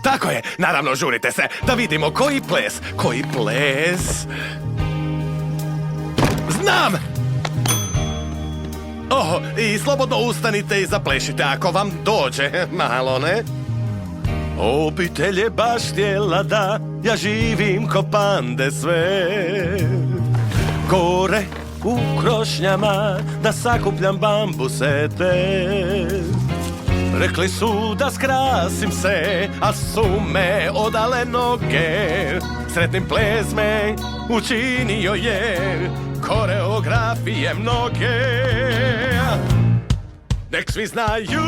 Tako je, naravno žurite se, da vidimo koji ples. Znam! I slobodno ustanite i zaplešite ako vam dođe, malo ne? Obitelj je baš htjela da ja živim ko pande sve. Gore u krošnjama da sakupljam bambuse te. Rekli su da skrasim se, a su me odale noge. Sretnim ples me učinio je, koreografije mnoge. Nek svi znaju,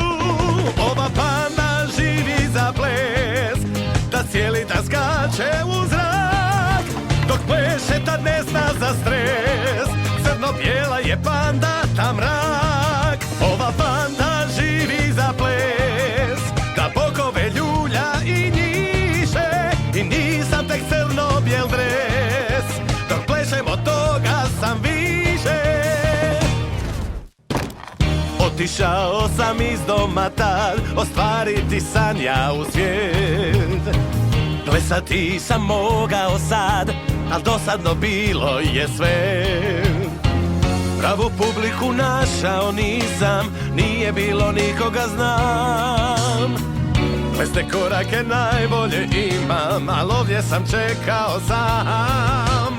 ova panda živi za ples, da cijeli dan skače u zrak. Dok pleše tad ne zna za stres, crno-bijela je panda ta mrak. Ova panda živi za ples, da bokove ljulja i njiše. I nisam tek crno-bijel dres, dok plešem od toga sam više. Otišao sam iz doma tad, ostvariti san ja u svijet. Plesati sam mogao sad, al dosadno bilo je sve. Pravu publiku našao nisam, nije bilo nikoga znam. Plesne korake najbolje imam, al ovdje sam čekao sam.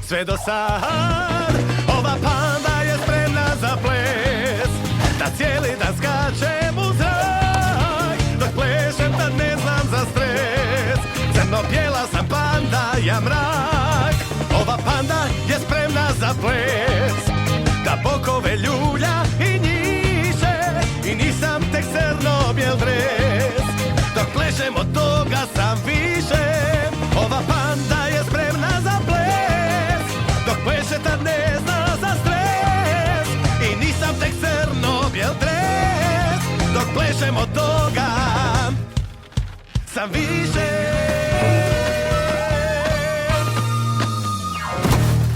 Sve do sad, ova panda je spremna za ples, da cijeli dan skačem u zrak. Dok plešem tad ne znam za stres, crno-bijela sam panda, ja mrak. Ova panda je spremna za ples, da bokove ljulja i njiše. I nisam tek crno-bijel dres, dok plešem od toga sam više. Ova panda je spremna za ples, dok pleše tad ne zna za stres. I nisam tek crno-bijel dres, dok plešem od toga sam više.